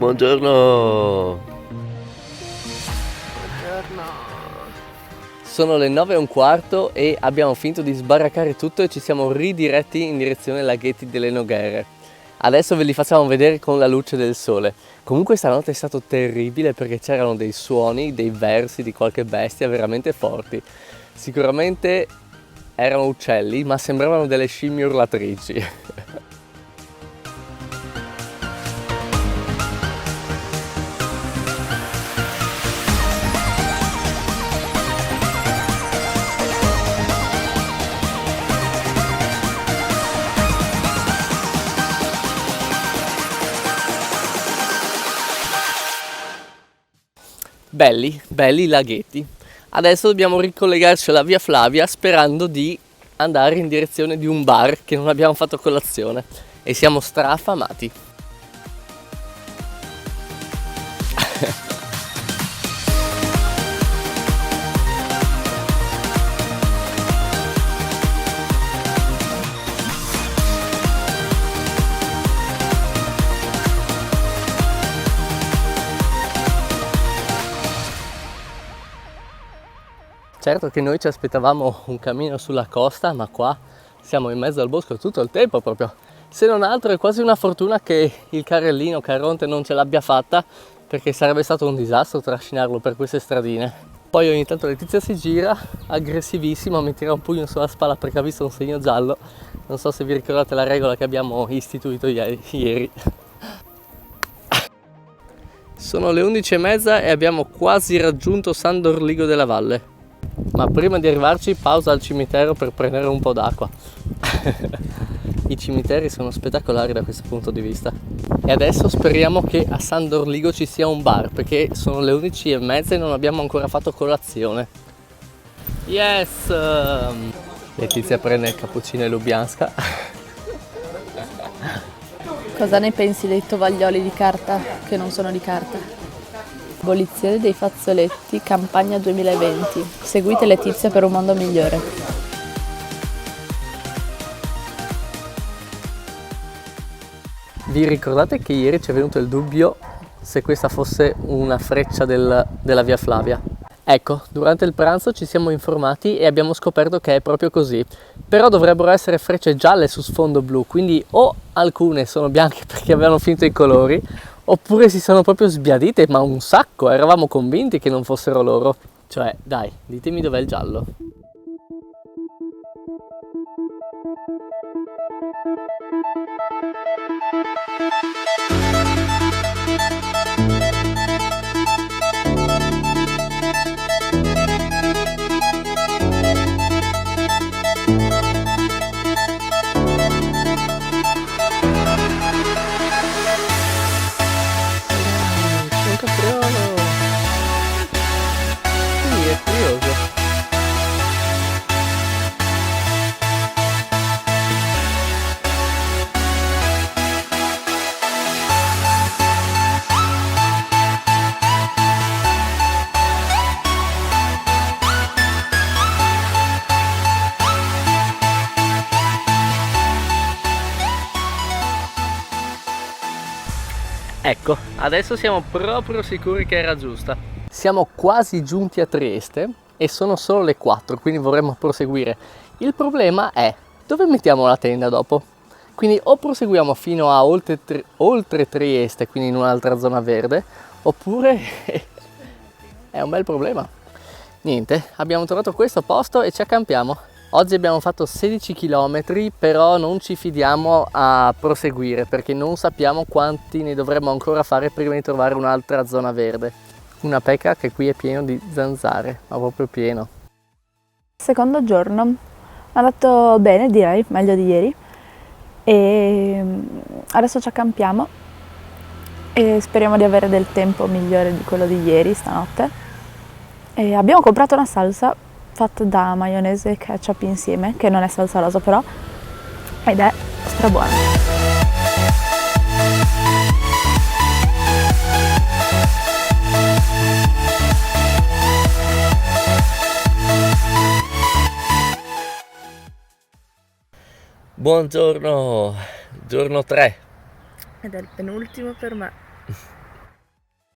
Buongiorno! Sono le 9:15 e abbiamo finito di sbaraccare tutto e ci siamo ridiretti in direzione laghetti delle Noghere. Adesso ve li facciamo vedere con la luce del sole. Comunque stanotte è stato terribile perché c'erano dei suoni, dei versi di qualche bestia veramente forti. Sicuramente erano uccelli, ma sembravano delle scimmie urlatrici. Belli i laghetti. Adesso dobbiamo ricollegarci alla via Flavia sperando di andare in direzione di un bar che non abbiamo fatto colazione e siamo strafamati. Certo che noi ci aspettavamo un cammino sulla costa, ma qua siamo in mezzo al bosco tutto il tempo proprio. Se non altro è quasi una fortuna che il carrellino Caronte non ce l'abbia fatta, perché sarebbe stato un disastro trascinarlo per queste stradine. Poi ogni tanto Letizia si gira, aggressivissima, mi tira un pugno sulla spalla perché ha visto un segno giallo. Non so se vi ricordate la regola che abbiamo istituito ieri. Sono le 11:30 e abbiamo quasi raggiunto San Dorligo della Valle. Ma prima di arrivarci pausa al cimitero per prendere un po' d'acqua. I cimiteri sono spettacolari da questo punto di vista. E adesso speriamo che a San Dorligo ci sia un bar, perché sono le 11:30 e non abbiamo ancora fatto colazione. Yes! Letizia prende il cappuccino e Lubianska. Cosa ne pensi dei tovaglioli di carta che non sono di carta? Abolizione dei fazzoletti, campagna 2020. Seguite Letizia per un mondo migliore. Vi ricordate che ieri ci è venuto il dubbio se questa fosse una freccia della via Flavia? Ecco, durante il pranzo ci siamo informati e abbiamo scoperto che è proprio così. Però dovrebbero essere frecce gialle su sfondo blu, quindi o alcune sono bianche perché avevano finito i colori, oppure si sono proprio sbiadite, ma un sacco, eravamo convinti che non fossero loro. Cioè, dai, ditemi dov'è il giallo. Un capriolo! Sì, è curioso. Ecco, adesso siamo proprio sicuri che era giusta. Siamo quasi giunti a Trieste e sono solo le 4, quindi vorremmo proseguire. Il problema è dove mettiamo la tenda dopo. Quindi o proseguiamo fino a oltre Trieste, quindi in un'altra zona verde, oppure è un bel problema. Niente, abbiamo trovato questo posto e ci accampiamo. Oggi abbiamo fatto 16 km, però non ci fidiamo a proseguire perché non sappiamo quanti ne dovremmo ancora fare prima di trovare un'altra zona verde. Una pecca che qui è pieno di zanzare, ma proprio pieno. Secondo giorno, è andato bene direi, meglio di ieri. E adesso ci accampiamo e speriamo di avere del tempo migliore di quello di ieri, stanotte. E abbiamo comprato una salsa fatta da maionese e ketchup insieme, che non è salsa rosa però, ed è strabuona. Buongiorno, giorno 3. Ed è il penultimo per me.